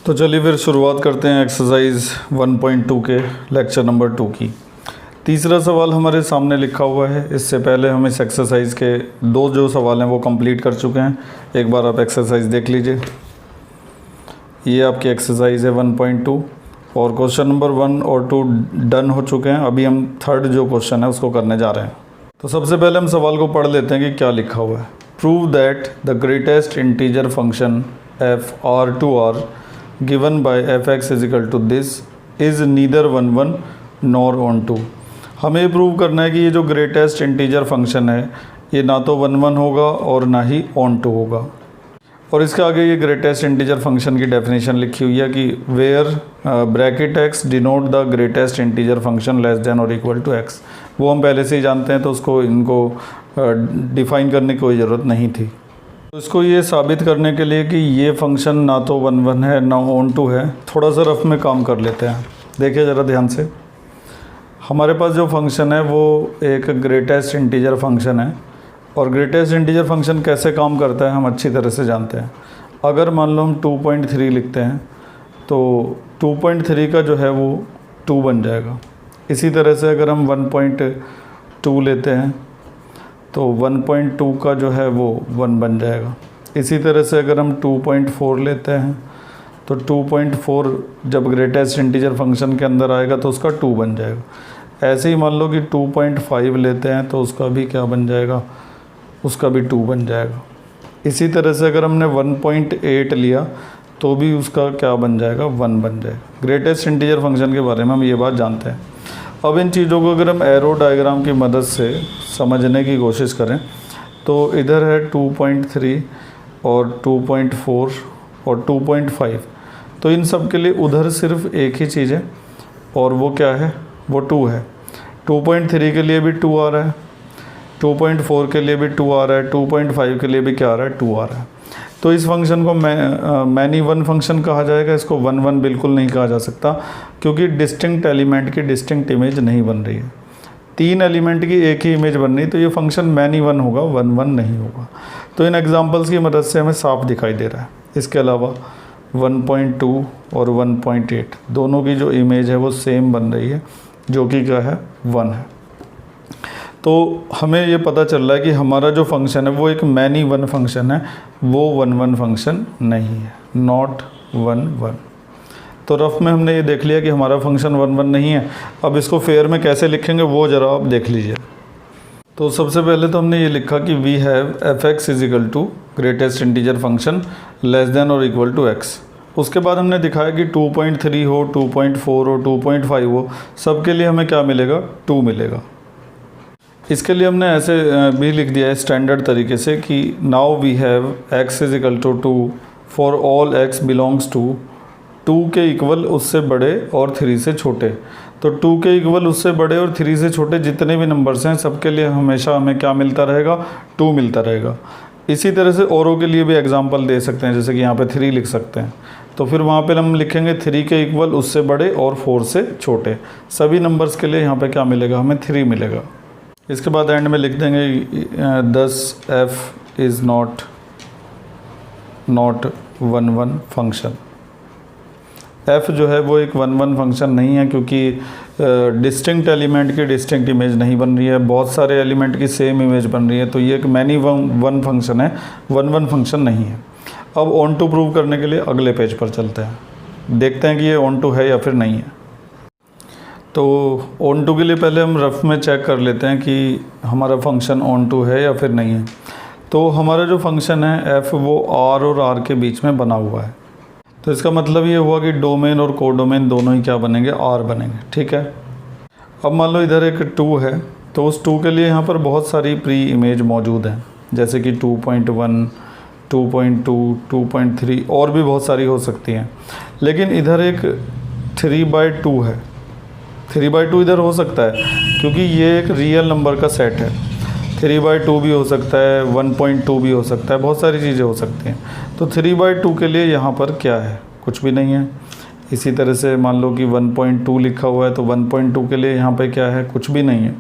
तो चलिए फिर शुरुआत करते हैं एक्सरसाइज 1.2 के लेक्चर नंबर 2 की। तीसरा सवाल हमारे सामने लिखा हुआ है। इससे पहले हम इस एक्सरसाइज के दो जो सवाल हैं वो कंप्लीट कर चुके हैं। एक बार आप एक्सरसाइज देख लीजिए। ये आपकी एक्सरसाइज है 1.2 और क्वेश्चन नंबर 1 और 2 डन हो चुके हैं। अभी हम थर्ड जो क्वेश्चन है उसको करने जा रहे हैं। तो सबसे पहले हम सवाल को पढ़ लेते हैं कि क्या लिखा हुआ है। Prove that the greatest integer function F R to R given by fx is equal to this is neither 1 nor on 2। हमें ये प्रूव करना है कि ये जो ग्रेटेस्ट इंटीजर फंक्शन है ये ना तो 1 होगा और ना ही on 2 होगा। और इसके आगे ये ग्रेटेस्ट इंटीजर फंक्शन की डेफिनेशन लिखी हुई है कि where bracket x denote the greatest integer function less than और इक्वल टू x। वो हम पहले से ही जानते हैं तो उसको इनको डिफ़ाइन करने की कोई ज़रूरत नहीं थी। तो इसको ये साबित करने के लिए कि ये फंक्शन ना तो 1 है ना on 2 है, थोड़ा सा रफ में काम कर लेते हैं। देखिए ज़रा ध्यान से। हमारे पास जो फंक्शन है वो एक ग्रेटेस्ट इंटीजर फंक्शन है और ग्रेटेस्ट इंटीजर फंक्शन कैसे काम करता है हम अच्छी तरह से जानते हैं। अगर मान लो हम 2.3 लिखते हैं तो 2.3 का जो है वो 2 बन जाएगा। इसी तरह से अगर हम 1.2 लेते हैं तो 1.2 का जो है वो 1 बन जाएगा। इसी तरह से अगर हम 2.4 लेते हैं तो 2.4 जब ग्रेटेस्ट इंटीजर फंक्शन के अंदर आएगा तो उसका 2 बन जाएगा। ऐसे ही मान लो कि 2.5 लेते हैं तो उसका भी क्या बन जाएगा, उसका भी 2 बन जाएगा। इसी तरह से अगर हमने 1.8 लिया तो भी उसका क्या बन जाएगा, 1 बन जाएगा। ग्रेटेस्ट इंटीजर फंक्शन के बारे में हम ये बात जानते हैं। अब इन चीज़ों को अगर हम एरो डायग्राम की मदद से समझने की कोशिश करें तो इधर है 2.3 और 2.4 और 2.5। तो इन सब के लिए उधर सिर्फ एक ही चीज़ है और वो क्या है, वो 2 है। 2.3 के लिए भी 2 आ रहा है, 2.4 के लिए भी 2 आ रहा है, 2.5 के लिए भी क्या आ रहा है, 2 आ रहा है। तो इस फंक्शन को मैनी वन फंक्शन कहा जाएगा। इसको 1 बिल्कुल नहीं कहा जा सकता क्योंकि डिस्टिंक्ट एलिमेंट की डिस्टिंक्ट इमेज नहीं बन रही है। 3 एलिमेंट की एक ही इमेज बन रही है तो ये फंक्शन मैनी वन होगा, 1 नहीं होगा। तो इन एग्जांपल्स की मदद से हमें साफ दिखाई दे रहा है। इसके अलावा 1.2 और 1.8 दोनों की जो इमेज है वो सेम बन रही है जो कि क्या है, 1 है। तो हमें ये पता चल रहा है कि हमारा जो फंक्शन है वो एक मैनी वन फंक्शन है, वो 1 फंक्शन नहीं है, नॉट 1। तो रफ में हमने ये देख लिया कि हमारा फंक्शन 1 नहीं है। अब इसको फेयर में कैसे लिखेंगे वो ज़रा आप देख लीजिए। तो सबसे पहले तो हमने ये लिखा कि we have F X is equal to greatest integer function less than और इक्वल टू एक्स। उसके बाद हमने दिखाया कि 2.3 हो, 2.4 हो, 2.5 हो, सब के लिए हमें क्या मिलेगा, 2 मिलेगा। इसके लिए हमने ऐसे भी लिख दिया है स्टैंडर्ड तरीके से कि now we have x is equal to 2 for all x belongs to 2 के इक्वल उससे बड़े और 3 से छोटे। तो 2 के इक्वल उससे बड़े और 3 से छोटे जितने भी नंबर्स हैं सबके लिए हमेशा हमें क्या मिलता रहेगा, 2 मिलता रहेगा। इसी तरह से औरों के लिए भी एग्जांपल दे सकते हैं, जैसे कि यहाँ पे 3 लिख सकते हैं तो फिर वहाँ पे हम लिखेंगे 3 के इक्वल उससे बड़े और 4 से छोटे। सभी नंबर्स के लिए यहाँ पे क्या मिलेगा, हमें 3 मिलेगा। इसके बाद एंड में लिख देंगे दस f is not 1 function. f जो है वो एक 1 फंक्शन नहीं है क्योंकि डिस्टिंक्ट एलिमेंट की डिस्टिंक्ट इमेज नहीं बन रही है, बहुत सारे एलिमेंट की सेम इमेज बन रही है। तो ये एक मैनी वन फंक्शन है, 1 फंक्शन नहीं है। अब ऑन टू प्रूव करने के लिए अगले पेज पर चलते हैं, देखते हैं कि ये ऑन टू है या फिर नहीं है। तो ऑन टू के लिए पहले हम रफ में चेक कर लेते हैं कि हमारा फंक्शन ऑन टू है या फिर नहीं है। तो हमारा जो फंक्शन है f वो r और r के बीच में बना हुआ है। तो इसका मतलब ये हुआ कि डोमेन और कोडोमेन दोनों ही क्या बनेंगे, r बनेंगे। ठीक है। अब मान लो इधर एक 2 है तो उस 2 के लिए यहाँ पर बहुत सारी प्री इमेज मौजूद हैं, जैसे कि 2.1, 2.2, 2.3 और भी बहुत सारी हो सकती हैं। लेकिन इधर एक 3/2 है। 3/2 इधर हो सकता है क्योंकि ये एक रियल नंबर का सेट है। 3/2 भी हो सकता है, 1.2 भी हो सकता है, बहुत सारी चीज़ें हो सकती हैं। तो 3/2 के लिए यहाँ पर क्या है, कुछ भी नहीं है। इसी तरह से मान लो कि 1.2 लिखा हुआ है तो 1.2 के लिए यहाँ पे क्या है, कुछ भी नहीं है।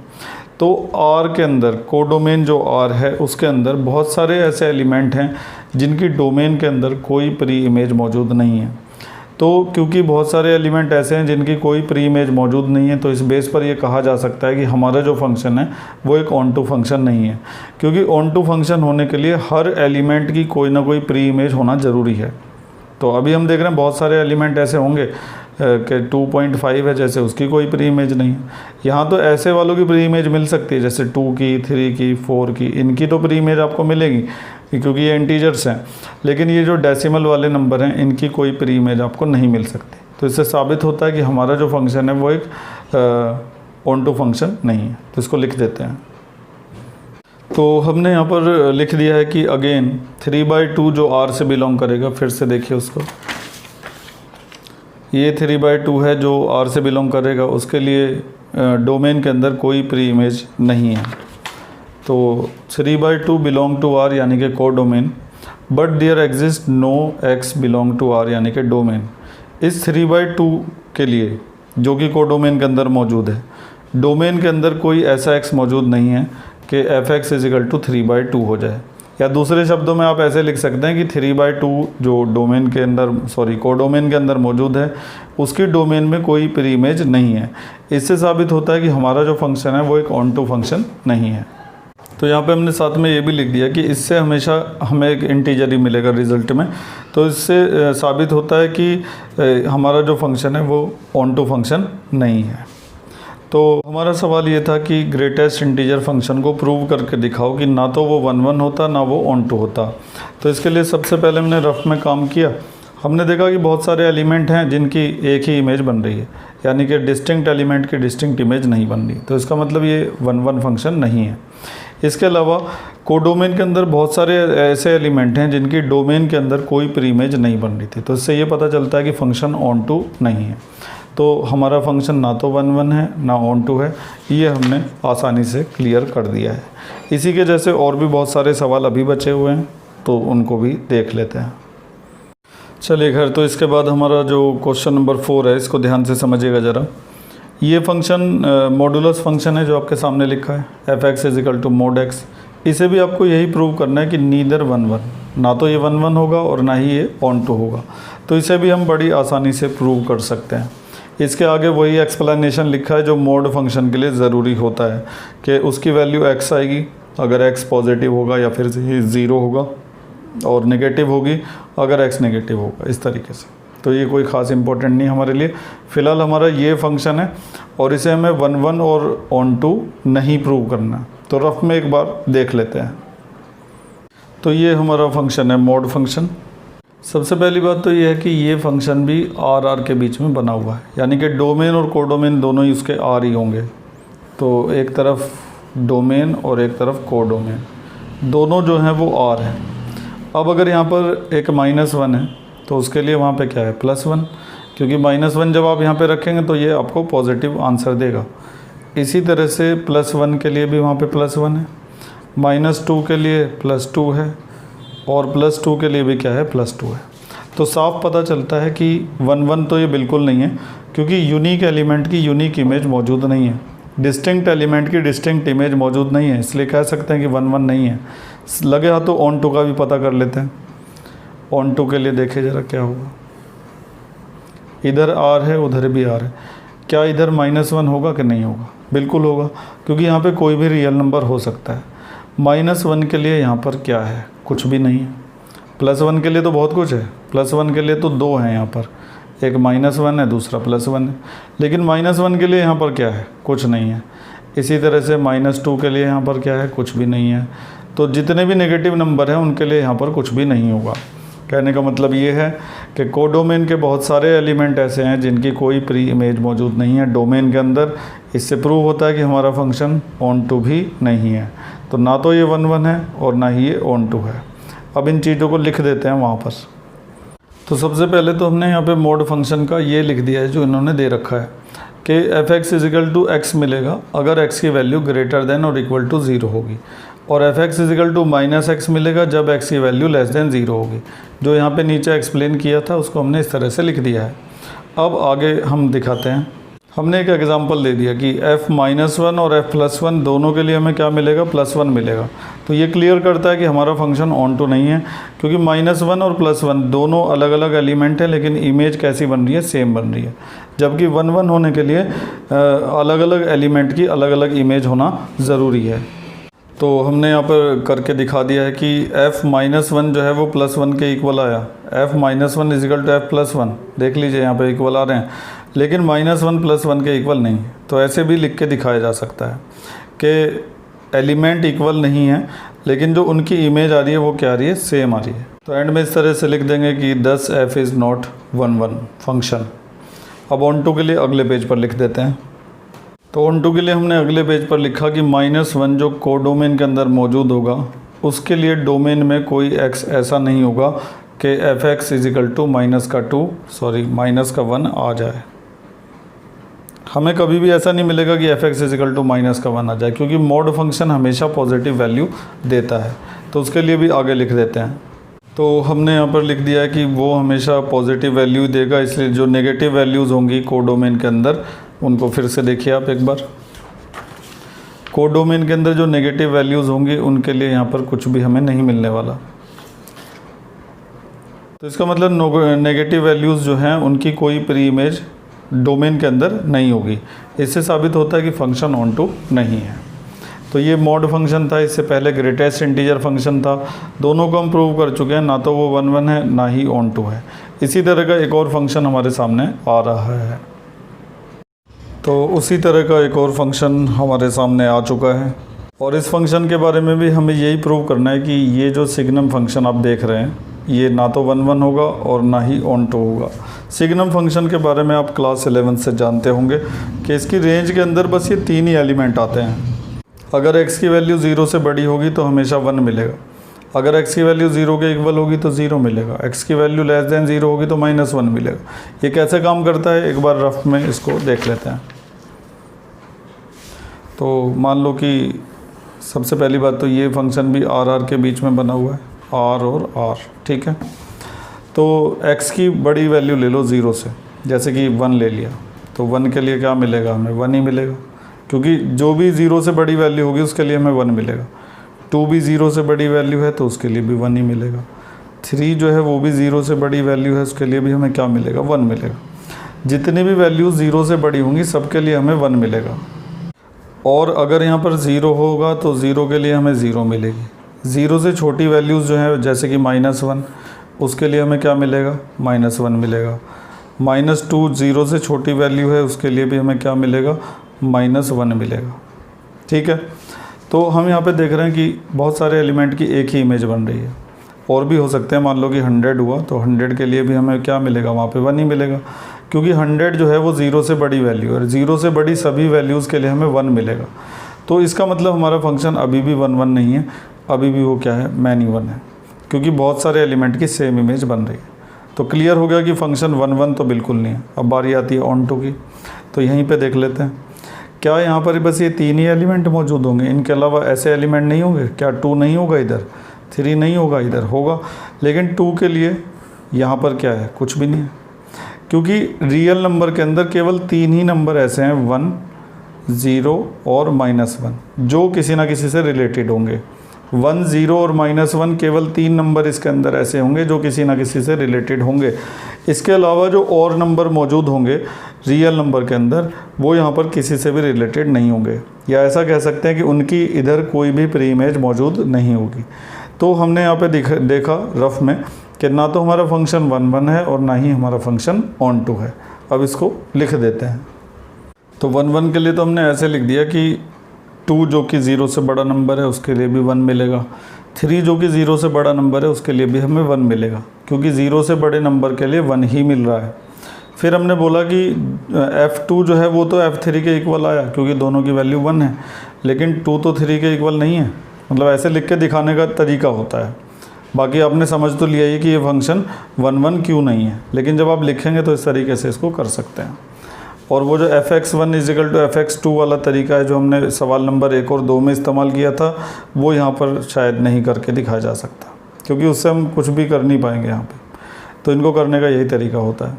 तो R के अंदर कोडोमेन जो R है उसके अंदर बहुत सारे ऐसे एलिमेंट हैं जिनकी डोमेन के अंदर कोई प्री इमेज मौजूद नहीं है। तो क्योंकि बहुत सारे एलिमेंट ऐसे हैं जिनकी कोई प्री इमेज मौजूद नहीं है, तो इस बेस पर ये कहा जा सकता है कि हमारा जो फंक्शन है वो एक ऑन टू फंक्शन नहीं है, क्योंकि ऑन टू फंक्शन होने के लिए हर एलिमेंट की कोई ना कोई प्री इमेज होना ज़रूरी है। तो अभी हम देख रहे हैं बहुत सारे एलिमेंट ऐसे होंगे कि 2.5 है जैसे, उसकी कोई प्री इमेज नहीं है। यहाँ तो ऐसे वालों की प्री इमेज मिल सकती है, जैसे 2 की, 3 की, 4 की, इनकी तो प्री इमेज आपको मिलेगी क्योंकि ये इंटीजर्स हैं। लेकिन ये जो डेसिमल वाले नंबर हैं इनकी कोई प्री इमेज आपको नहीं मिल सकती। तो इससे साबित होता है कि हमारा जो फंक्शन है वो एक ऑन टू फंक्शन नहीं है। तो इसको लिख देते हैं। तो हमने यहाँ पर लिख दिया है कि अगेन 3/2 जो R से बिलोंग करेगा, फिर से देखिए उसको, ये 3/2 है जो R से बिलोंग करेगा, उसके लिए डोमेन के अंदर कोई प्री इमेज नहीं है। तो 3/2 बिलोंग टू R यानी कि को domain, but there exist no X belong to R यानी कि डोमेन। इस 3/2 के लिए जो कि को डोमेन के अंदर मौजूद है, डोमेन के अंदर कोई ऐसा X मौजूद नहीं है कि fx = 3/2 हो जाए। या दूसरे शब्दों में आप ऐसे लिख सकते हैं कि 3/2 जो डोमेन के अंदर को डोमेन के अंदर मौजूद है, उसकी डोमेन में कोई प्री इमेज नहीं है। इससे साबित होता है कि हमारा जो फंक्शन है वो एक ऑन टू फंक्शन नहीं है। तो यहाँ पे हमने साथ में ये भी लिख दिया कि इससे हमेशा हमें एक इंटीजर ही मिलेगा रिज़ल्ट में। तो इससे साबित होता है कि हमारा जो फंक्शन है वो ऑन टू फंक्शन नहीं है। तो हमारा सवाल ये था कि ग्रेटेस्ट इंटीजर फंक्शन को प्रूव करके दिखाओ कि ना तो वो 1 होता ना वो ऑन टू होता। तो इसके लिए सबसे पहले हमने रफ में काम किया। हमने देखा कि बहुत सारे एलिमेंट हैं जिनकी एक ही इमेज बन रही है, यानी कि डिस्टिंक्ट एलिमेंट की डिस्टिंक्ट इमेज नहीं बन रही। तो इसका मतलब ये 1 फंक्शन नहीं है। इसके अलावा कोडोमेन के अंदर बहुत सारे ऐसे एलिमेंट हैं जिनकी डोमेन के अंदर कोई प्री इमेज नहीं बन रही थी। तो इससे ये पता चलता है कि फंक्शन ऑन टू नहीं है। तो हमारा फंक्शन ना तो 1 है ना ऑन टू है, ये हमने आसानी से क्लियर कर दिया है। इसी के जैसे और भी बहुत सारे सवाल अभी बचे हुए हैं, तो उनको भी देख लेते हैं। चलिए खैर, तो इसके बाद हमारा जो क्वेश्चन नंबर 4 है, इसको ध्यान से समझिएगा ज़रा। ये फंक्शन मॉडुलस फंक्शन है जो आपके सामने लिखा है, fx = mod x। इसे भी आपको यही प्रूव करना है कि नीदर 1, ना तो ये 1 होगा और ना ही ये ऑन टू होगा। तो इसे भी हम बड़ी आसानी से प्रूव कर सकते हैं। इसके आगे वही एक्सप्लेनेशन लिखा है जो मोड फंक्शन के लिए ज़रूरी होता है कि उसकी वैल्यू x आएगी अगर x पॉजिटिव होगा, या फिर 0 होगा, और नेगेटिव होगी अगर x नेगेटिव होगा, इस तरीके से। तो ये कोई ख़ास इंपॉर्टेंट नहीं हमारे लिए। फ़िलहाल हमारा ये फंक्शन है और इसे हमें 1 और ऑन टू नहीं प्रूव करना। तो रफ में एक बार देख लेते हैं। तो ये हमारा फंक्शन है मोड फंक्शन। सबसे पहली बात तो ये है कि ये फंक्शन भी R के बीच में बना हुआ है, यानी कि डोमेन और कोडोमेन दोनों ही उसके R ही होंगे। तो एक तरफ डोमेन और एक तरफ कोडोमेन, दोनों जो हैं वो R है। अब अगर यहाँ पर एक -1 है तो उसके लिए वहाँ पे क्या है, +1, क्योंकि -1 जब आप यहाँ पे रखेंगे तो ये आपको पॉजिटिव आंसर देगा। इसी तरह से +1 के लिए भी वहाँ पे +1 है, -2 के लिए +2 है, और +2 के लिए भी क्या है, +2 है। तो साफ पता चलता है कि 1 तो ये बिल्कुल नहीं है, क्योंकि यूनिक एलिमेंट की यूनिक इमेज मौजूद नहीं है, डिस्टिंक्ट एलिमेंट की डिस्टिंक्ट इमेज मौजूद नहीं है, इसलिए कह सकते हैं कि 1 नहीं है। लगे हाथ तो ऑन टू का भी पता कर लेते हैं। ऑन टू के लिए देखे ज़रा क्या होगा। इधर R है, उधर भी R है, क्या इधर -1 होगा कि नहीं होगा? बिल्कुल होगा, क्योंकि यहाँ पे कोई भी रियल नंबर हो सकता है। -1 के लिए यहाँ पर क्या है, कुछ भी नहीं है। +1 के लिए तो बहुत कुछ है, +1 के लिए तो 2 हैं यहाँ पर, एक -1 है, दूसरा +1 है। लेकिन -1 के लिए यहाँ पर क्या है, कुछ नहीं है। इसी तरह से -2 के लिए यहाँ पर क्या है, कुछ भी नहीं है। तो जितने भी नेगेटिव नंबर हैं उनके लिए यहाँ पर कुछ भी नहीं होगा। कहने का मतलब ये है कि कोडोमेन के बहुत सारे एलिमेंट ऐसे हैं जिनकी कोई प्री इमेज मौजूद नहीं है डोमेन के अंदर। इससे प्रूव होता है कि हमारा फंक्शन ऑन टू भी नहीं है। तो ना तो ये 1 है और ना ही ये ऑन टू है। अब इन चीज़ों को लिख देते हैं वहाँ पर। तो सबसे पहले तो हमने यहाँ पे मोड फंक्शन का ये लिख दिया है जो इन्होंने दे रखा है कि fx = x मिलेगा अगर x की वैल्यू > 0 होगी, और fx = -x मिलेगा जब x की वैल्यू <0 होगी। जो यहाँ पे नीचे एक्सप्लेन किया था उसको हमने इस तरह से लिख दिया है। अब आगे हम दिखाते हैं। हमने एक एग्जांपल दे दिया कि f-1 और f+1 दोनों के लिए हमें क्या मिलेगा, +1 मिलेगा। तो ये क्लियर करता है कि हमारा फंक्शन ऑन टू नहीं है, क्योंकि -1 और +1 दोनों अलग अलग एलिमेंट हैं, लेकिन इमेज कैसी बन रही है, सेम बन रही है। जबकि 1 होने के लिए अलग अलग एलिमेंट की अलग अलग इमेज होना ज़रूरी है। तो हमने यहाँ पर करके दिखा दिया है कि f-1 जो है वो +1 के इक्वल आया। f-1 = f+1, देख लीजिए यहाँ पे इक्वल आ रहे हैं, लेकिन -1 +1 के इक्वल नहीं। तो ऐसे भी लिख के दिखाया जा सकता है कि एलिमेंट इक्वल नहीं है, लेकिन जो उनकी इमेज आ रही है वो क्या आ रही है, सेम आ रही है। तो एंड में इस तरह से लिख देंगे कि thus f is not 1 function. अब ऑन टू के लिए अगले पेज पर लिख देते हैं। तो ऑन टू के लिए हमने अगले पेज पर लिखा कि -1 जो कोडोमेन के अंदर मौजूद होगा, उसके लिए डोमेन में कोई x ऐसा नहीं होगा कि f(x) = -1 आ जाए। हमें कभी भी ऐसा नहीं मिलेगा कि f(x) = -1 आ जाए, क्योंकि मॉड फंक्शन हमेशा पॉजिटिव वैल्यू देता है। तो उसके लिए भी आगे लिख देते हैं। तो हमने यहाँ पर लिख दिया है कि वो हमेशा पॉजिटिव वैल्यू देगा, इसलिए जो नेगेटिव वैल्यूज़ होंगी कोडोमेन के अंदर, उनको फिर से देखिए आप एक बार। कोडोमेन के अंदर जो नेगेटिव वैल्यूज़ होंगी उनके लिए यहाँ पर कुछ भी हमें नहीं मिलने वाला। तो इसका मतलब नेगेटिव वैल्यूज़ जो हैं उनकी कोई प्री इमेज डोमेन के अंदर नहीं होगी। इससे साबित होता है कि फंक्शन ऑन टू नहीं है। तो ये मॉड फंक्शन था, इससे पहले ग्रेटेस्ट इंटीजर फंक्शन था। दोनों को हम प्रूव कर चुके हैं, ना तो वो 1 है ना ही ऑन टू है। इसी तरह का एक और फंक्शन हमारे सामने आ रहा है। तो उसी तरह का एक और फंक्शन हमारे सामने आ चुका है, और इस फंक्शन के बारे में भी हमें यही प्रूव करना है कि ये जो सिग्नम फंक्शन आप देख रहे हैं, ये ना तो 1 होगा और ना ही ऑन टू होगा। सिग्नम फंक्शन के बारे में आप क्लास 11 से जानते होंगे कि इसकी रेंज के अंदर बस ये 3 ही एलिमेंट आते हैं। अगर x की वैल्यू 0 से बड़ी होगी तो हमेशा 1 मिलेगा, अगर x की वैल्यू 0 के इक्वल होगी तो 0 मिलेगा, x की वैल्यू <0 होगी तो -1 मिलेगा। ये कैसे काम करता है, एक बार रफ में इसको देख लेते हैं। तो मान लो कि सबसे पहली बात तो ये फंक्शन भी r के बीच में बना हुआ है, r और r, ठीक है। तो x की बड़ी वैल्यू ले लो 0 से, जैसे कि 1 ले लिया, तो 1 के लिए क्या मिलेगा, हमें 1 ही मिलेगा, क्योंकि जो भी 0 से बड़ी वैल्यू होगी उसके लिए हमें 1 मिलेगा। 2 भी 0 से बड़ी वैल्यू है तो उसके लिए भी 1 ही मिलेगा। 3 जो है वो भी 0 से बड़ी वैल्यू है, उसके लिए भी हमें क्या मिलेगा, 1 मिलेगा। जितनी भी वैल्यू 0 से बड़ी होंगी सबके लिए हमें 1 मिलेगा। और अगर यहाँ पर 0 होगा तो 0 के लिए हमें 0 मिलेगी। 0 से छोटी वैल्यूज़ जो है जैसे कि -1, उसके लिए हमें क्या मिलेगा, -1 मिलेगा। -2 0 से छोटी वैल्यू है, उसके लिए भी हमें क्या मिलेगा, -1 मिलेगा, ठीक है। तो हम यहाँ पे देख रहे हैं कि बहुत सारे एलिमेंट की एक ही इमेज बन रही है, और भी हो सकते हैं। मान लो कि 100 हुआ तो 100 के लिए भी हमें क्या मिलेगा, वहाँ पे 1 ही मिलेगा, क्योंकि 100 जो है वो 0 से बड़ी वैल्यू है, और 0 से बड़ी सभी वैल्यूज़ के लिए हमें 1 मिलेगा। तो इसका मतलब हमारा फंक्शन अभी भी 1 नहीं है, अभी भी वो क्या है, मैनी 1 है, क्योंकि बहुत सारे एलिमेंट की सेम इमेज बन रही है। तो क्लियर हो गया कि फंक्शन 1 तो बिल्कुल नहीं है। अब बारी आती है ऑन टू की, तो यहीं पे देख लेते हैं। क्या यहाँ पर बस ये 3 ही एलिमेंट मौजूद होंगे, इनके अलावा ऐसे एलिमेंट नहीं होंगे? क्या 2 नहीं होगा इधर, 3 नहीं होगा इधर, होगा। लेकिन 2 के लिए यहाँ पर क्या है, कुछ भी नहीं है, क्योंकि रियल नंबर के अंदर केवल 3 ही नंबर ऐसे हैं, 1, 0 और -1, जो किसी ना किसी से रिलेटेड होंगे। 1, 0 और -1 केवल 3 नंबर इसके अंदर ऐसे होंगे जो किसी ना किसी से रिलेटेड होंगे। इसके अलावा जो और नंबर मौजूद होंगे रियल नंबर के अंदर, वो यहाँ पर किसी से भी रिलेटेड नहीं होंगे, या ऐसा कह सकते हैं कि उनकी इधर कोई भी प्री इमेज मौजूद नहीं होगी। तो हमने यहाँ पे देखा रफ में कि ना तो हमारा फंक्शन 1 है और ना ही हमारा फंक्शन ऑन टू है। अब इसको लिख देते हैं। तो 1 के लिए तो हमने ऐसे लिख दिया कि 2 जो कि 0 से बड़ा नंबर है उसके लिए भी 1 मिलेगा, 3 जो कि 0 से बड़ा नंबर है उसके लिए भी हमें 1 मिलेगा, क्योंकि 0 से बड़े नंबर के लिए 1 ही मिल रहा है। फिर हमने बोला कि f2 जो है वो तो f3 के इक्वल आया, क्योंकि दोनों की वैल्यू 1 है, लेकिन 2 तो 3 के इक्वल नहीं है। मतलब ऐसे लिख के दिखाने का तरीका होता है। बाकी आपने समझ तो लिया ही कि ये फंक्शन 1 क्यों नहीं है, लेकिन जब आप लिखेंगे तो इस तरीके से इसको कर सकते हैं। और वो जो f(x1 = f(x2) वाला तरीका है जो हमने सवाल नंबर 1 और 2 में इस्तेमाल किया था, वो यहाँ पर शायद नहीं करके दिखाया जा सकता, क्योंकि उससे हम कुछ भी कर नहीं पाएंगे यहाँ पे। तो इनको करने का यही तरीका होता है।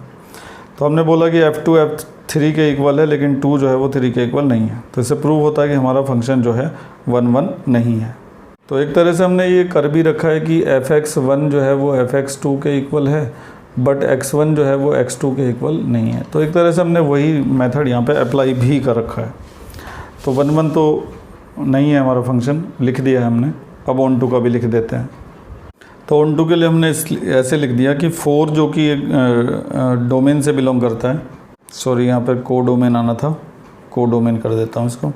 तो हमने बोला कि F2 F3 के इक्वल है, लेकिन 2 जो है वो 3 के इक्वल नहीं है। तो इससे प्रूव होता है कि हमारा फंक्शन जो है 1 1 नहीं है। तो एक तरह से हमने ये कर भी रखा है कि fx1 जो है वो fx2 के इक्वल है, बट x1 जो है वो x2 के इक्वल नहीं है। तो एक तरह से हमने वही मेथड यहाँ पे अप्लाई भी कर रखा है। तो 1 1 तो नहीं है हमारा फंक्शन, लिख दिया है हमने। अब ऑन टू का भी लिख देते हैं। तो ऑन टू के लिए हमने ऐसे लिख दिया कि 4 जो कि डोमेन से बिलोंग करता है, सॉरी यहाँ पर को डोमेन आना था, को डोमेन कर देता हूँ इसको।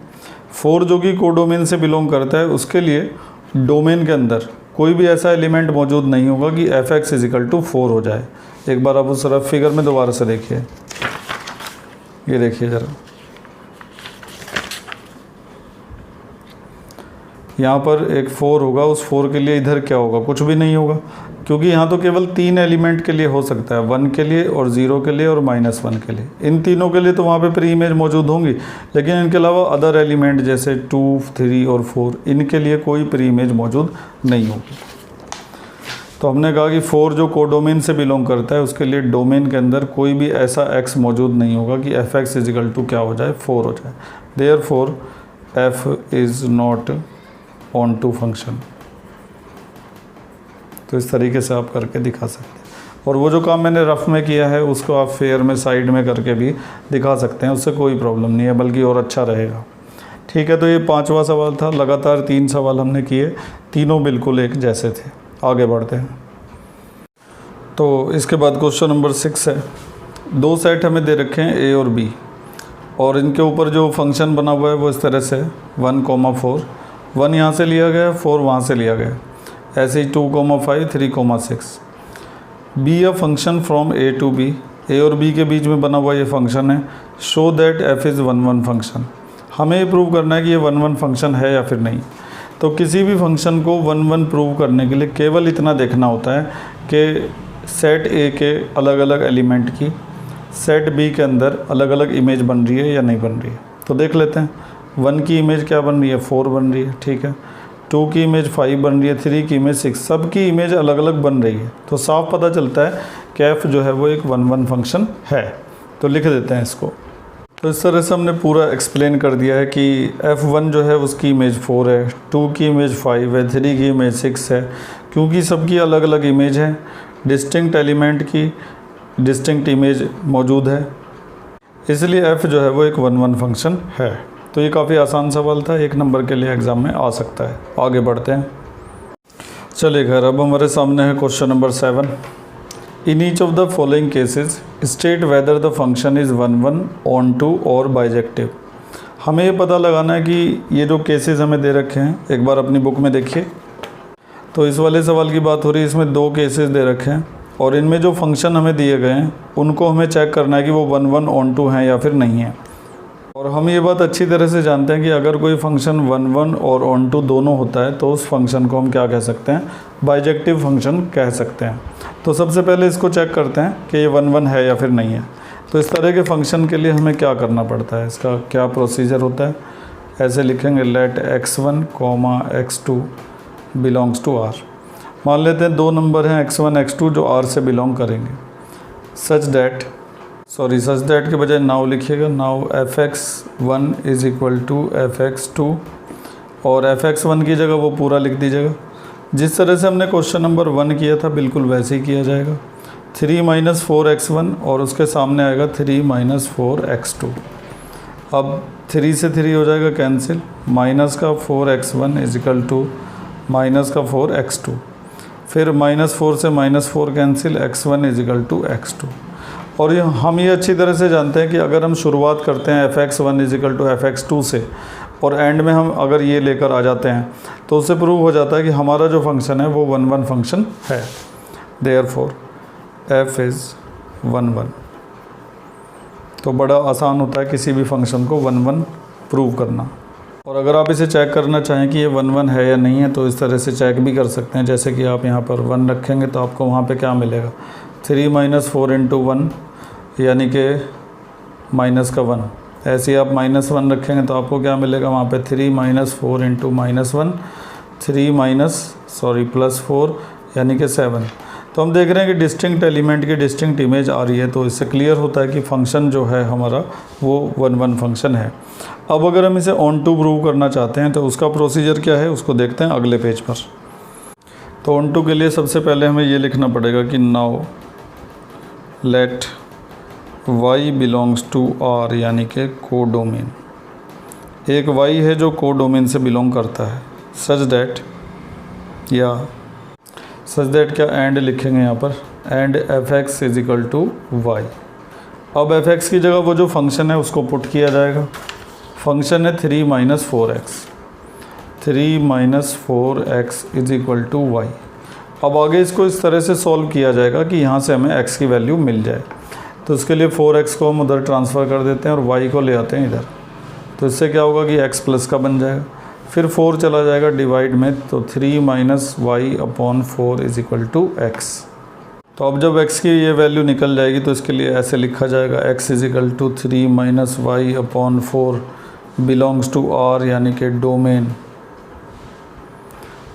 4 जो कि को डोमेन से बिलोंग करता है, उसके लिए डोमेन के अंदर कोई भी ऐसा एलिमेंट मौजूद नहीं होगा कि fx = 4 हो जाए। एक बार आप उस तरफ फिगर में दोबारा से देखिए, ये देखिए ज़रा, यहाँ पर एक 4 होगा, उस 4 के लिए इधर क्या होगा, कुछ भी नहीं होगा, क्योंकि यहाँ तो केवल 3 एलिमेंट के लिए हो सकता है, 1 के लिए और 0 के लिए और -1 के लिए। इन तीनों के लिए तो वहाँ पे प्री इमेज मौजूद होंगी, लेकिन इनके अलावा अदर एलिमेंट जैसे 2, 3 और 4, इनके लिए कोई प्री इमेज मौजूद नहीं होगी। तो हमने कहा कि 4 जो कोडोमेन से बिलोंग करता है, उसके लिए डोमेन के अंदर कोई भी ऐसा x मौजूद नहीं होगा कि fx = क्या हो जाए, 4 हो जाए। Therefore f is not onto function. तो इस तरीके से आप करके दिखा सकते हैं। और वो जो काम मैंने रफ में किया है उसको आप फेयर में साइड में करके भी दिखा सकते हैं, उससे कोई प्रॉब्लम नहीं है, बल्कि और अच्छा रहेगा। ठीक है, तो ये 5वां सवाल था। लगातार 3 सवाल हमने किए, तीनों बिल्कुल एक जैसे थे। आगे बढ़ते हैं। तो इसके बाद क्वेश्चन नंबर 6 है। 2 सेट हमें दे रखे हैं A और B, और इनके ऊपर जो फंक्शन बना हुआ है वो इस तरह से 1, 4, 1 यहाँ से लिया गया, 4 वहाँ से लिया गया, ऐसे ही 2, 5, 3, 6। Be a function from A to B, A और B के बीच में बना हुआ ये फंक्शन है। Show that f is 1 1 function. हमें ये प्रूव करना है कि ये 1 1 फंक्शन है या फिर नहीं। तो किसी भी फंक्शन को 1 1 प्रूव करने के लिए केवल इतना देखना होता है कि सेट A के अलग अलग एलिमेंट की सेट B के अंदर अलग अलग इमेज बन रही है या नहीं बन रही है। तो देख लेते हैं। 1 की इमेज क्या बन रही है, 4 बन रही है, ठीक है। 2 की इमेज 5 बन रही है, 3 की इमेज 6, सब की इमेज अलग अलग बन रही है। तो साफ पता चलता है कि f जो है वो एक 1 1 फंक्शन है। तो लिख देते हैं इसको। तो इस तरह से हमने पूरा एक्सप्लेन कर दिया है कि f1 जो है उसकी इमेज 4 है, 2 की इमेज 5 है, 3 की इमेज 6 है, क्योंकि सबकी अलग अलग इमेज है, डिस्टिंक्ट एलिमेंट की डिस्टिंक्ट इमेज मौजूद है, इसलिए f जो है वो एक 1 1 फंक्शन है। तो ये काफ़ी आसान सवाल था, 1 नंबर के लिए एग्ज़ाम में आ सकता है। आगे बढ़ते हैं। चलिए खैर, अब हमारे सामने है question number 7। In each of the following cases state whether the function is 1 1 onto और बाइजेक्टिव। हमें ये पता लगाना है कि ये जो केसेस हमें दे रखे हैं, एक बार अपनी बुक में देखिए। तो इस वाले सवाल की बात हो रही है, इसमें 2 केसेस दे रखे हैं, और इनमें जो फंक्शन हमें दिए गए हैं उनको हमें चेक करना है कि वो 1 1 ऑन टू हैं या फिर नहीं है। और हम ये बात अच्छी तरह से जानते हैं कि अगर कोई फंक्शन 1 1 और ऑन टू दोनों होता है तो उस फंक्शन को हम क्या कह सकते हैं, बाइजेक्टिव फंक्शन कह सकते हैं। तो सबसे पहले इसको चेक करते हैं कि ये 1 1 है या फिर नहीं है। तो इस तरह के फंक्शन के लिए हमें क्या करना पड़ता है, इसका क्या प्रोसीजर होता है। ऐसे लिखेंगे late x1, x2 belongs to R। मान लेते हैं 2 नंबर हैं x1, x2 जो R से बिलोंग करेंगे। सच दैट के बजाय नाउ लिखिएगा। Now fx1 is equal to fx2, और fx1 की जगह वो पूरा लिख दीजिएगा। जिस तरह से हमने क्वेश्चन नंबर 1 किया था बिल्कुल वैसे ही किया जाएगा। 3 - 4x1 और उसके सामने आएगा 3 - 4x2। अब 3 से 3 हो जाएगा कैंसिल, माइनस का 4x1 is equal to minus का 4x2, फिर -4 से -4 cancel, x1 is equal to x2। और हम ये अच्छी तरह से जानते हैं कि अगर हम शुरुआत करते हैं fx1 is equal to fx2 से, और एंड में हम अगर ये लेकर आ जाते हैं तो उससे प्रूव हो जाता है कि हमारा जो फंक्शन है वो 1 1 फंक्शन है। Therefore f is 1 1। तो बड़ा आसान होता है किसी भी फंक्शन को 1 1 प्रूव करना। और अगर आप इसे चेक करना चाहें कि ये 1 1 है या नहीं है तो इस तरह से चेक भी कर सकते हैं। जैसे कि आप यहाँ पर 1 रखेंगे तो आपको वहाँ पे क्या मिलेगा, 3 - 4 × 1 यानी कि माइनस का 1। ऐसे ही आप -1 रखेंगे तो आपको क्या मिलेगा वहाँ पे, 3 - 4 × -1, 3 - +4 यानी कि 7। तो तो हम देख रहे हैं कि डिस्टिंक्ट एलिमेंट की डिस्टिंक्ट इमेज आ रही है, तो इससे क्लियर होता है कि फंक्शन जो है हमारा वो 1 फंक्शन है। अब अगर हम इसे ऑन टू प्रूव करना चाहते हैं तो उसका प्रोसीजर क्या है उसको देखते हैं अगले पेज पर। तो ऑन टू के लिए सबसे पहले हमें ये लिखना पड़ेगा कि now let y belongs to R, यानी कि कोडोमेन। एक y है जो कोडोमेन से बिलोंग करता है, सच दैट क्या एंड लिखेंगे यहाँ पर, and fx is equal to y। अब fx की जगह वो जो फंक्शन है उसको पुट किया जाएगा। फंक्शन है 3 minus 4x is equal to y। अब आगे इसको इस तरह से सॉल्व किया जाएगा कि यहाँ से हमें x की वैल्यू मिल जाए। तो इसके लिए 4x को हम उधर ट्रांसफ़र कर देते हैं और y को ले आते हैं इधर। तो इससे क्या होगा कि x प्लस का बन जाएगा, फिर 4 चला जाएगा डिवाइड में, तो 3 minus Y upon 4 is equal to x। तो अब जब x की ये वैल्यू निकल जाएगी तो इसके लिए ऐसे लिखा जाएगा x is equal to 3 minus Y upon 4 belongs to R, यानी कि डोमेन।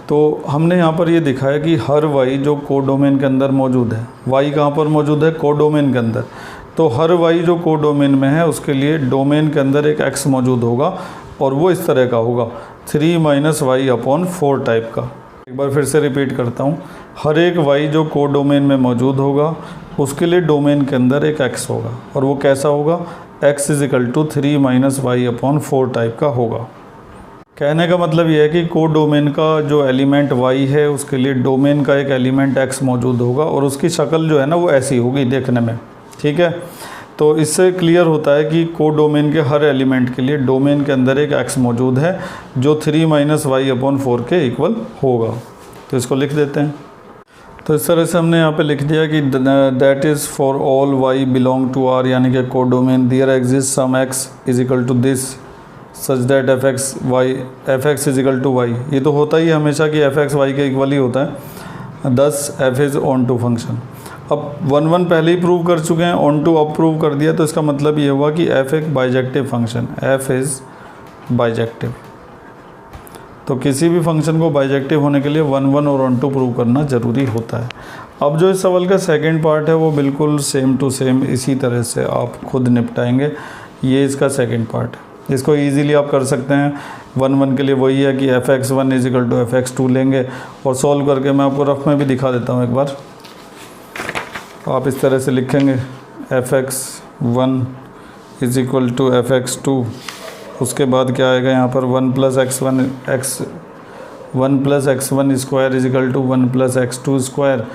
तो हमने यहाँ पर ये दिखाया कि हर y जो कोडोमेन के अंदर मौजूद है, y कहाँ पर मौजूद है, कोडोमेन के अंदर। तो हर y जो कोडोमेन में है उसके लिए डोमेन के अंदर एक x मौजूद होगा और वो इस तरह का होगा 3 माइनस वाई अपॉन 4 टाइप का। एक बार फिर से रिपीट करता हूँ, हर एक y जो कोडोमेन में मौजूद होगा उसके लिए डोमेन के अंदर एक x होगा और वो कैसा होगा, x is equal to 3 minus Y upon 4 type का होगा। कहने का मतलब ये है कि कोडोमेन का जो एलिमेंट y है उसके लिए डोमेन का एक एलिमेंट x मौजूद होगा और उसकी शक्ल जो है ना वो ऐसी होगी देखने में, ठीक है। तो इससे क्लियर होता है कि कोडोमेन के हर एलिमेंट के लिए डोमेन के अंदर एक x मौजूद है जो 3 माइनस वाई अपॉन 4 के इक्वल होगा। तो इसको लिख देते हैं। तो इस तरह से हमने यहाँ पे लिख दिया कि that is for all y belong to R, यानी कि codomain there exist some x is equal to this such that fx is equal to y। ये तो होता ही हमेशा कि fx y के इक्वल ही होता है, thus f is onto function. अब 1 पहले ही प्रूव कर चुके हैं, ऑन टू अब प्रूव कर दिया, तो इसका मतलब ये हुआ कि f एक bijective function, f is bijective. तो किसी भी फंक्शन को बाइजेक्टिव होने के लिए 1 और ऑन टू प्रूव करना ज़रूरी होता है। अब जो इस सवाल का सेकंड पार्ट है वो बिल्कुल सेम टू सेम इसी तरह से आप खुद निपटाएंगे। ये इसका सेकंड पार्ट है, इसको इजीली आप कर सकते हैं। 1 के लिए वही है कि fx1 is equal to fx2 लेंगे और सॉल्व करके मैं आपको रफ में भी दिखा देता हूँ एक बार। आप इस तरह से लिखेंगे fx1 is equal to fx2, उसके बाद क्या आएगा यहाँ पर 1 plus x1 square is equal to 1 plus x2 square,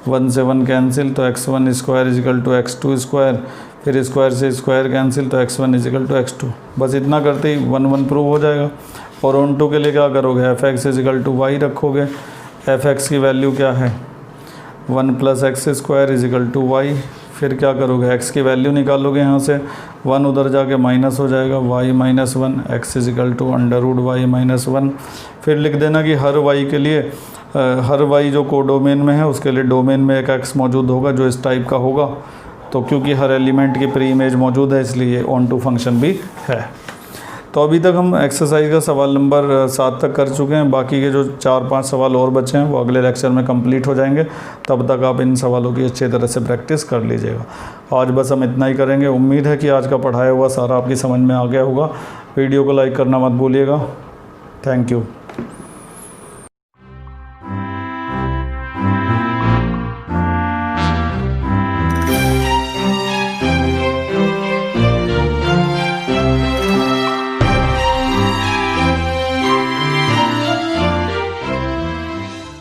1 से 1 कैंसिल तो x1 square is equal to x2 square, फिर स्क्वायर से स्क्वायर कैंसिल तो x1 is equal to x2। बस इतना करते ही 1 प्रूव हो जाएगा। और ऑन टू के लिए क्या करोगे, fx is equal to y रखोगे, fx की वैल्यू क्या है 1 plus X square is equal to y। फिर क्या करोगे, x की वैल्यू निकालोगे, यहाँ से 1 उधर जाके माइनस हो जाएगा, y minus 1 x is equal to under root y minus 1। फिर लिख देना कि हर y के लिए हर y जो कोडोमेन में है उसके लिए डोमेन में एक x मौजूद होगा जो इस टाइप का होगा। तो क्योंकि हर एलिमेंट की प्री इमेज मौजूद है इसलिए ऑन टू फंक्शन भी है। तो अभी तक हम एक्सरसाइज का सवाल नंबर 7 तक कर चुके हैं। बाकी के जो 4-5 सवाल और बचे हैं वो अगले लेक्चर में कंप्लीट हो जाएंगे। तब तक आप इन सवालों की अच्छी तरह से प्रैक्टिस कर लीजिएगा। आज बस हम इतना ही करेंगे। उम्मीद है कि आज का पढ़ाया हुआ सारा आपकी समझ में आ गया होगा। वीडियो को लाइक करना मत भूलिएगा। Thank you.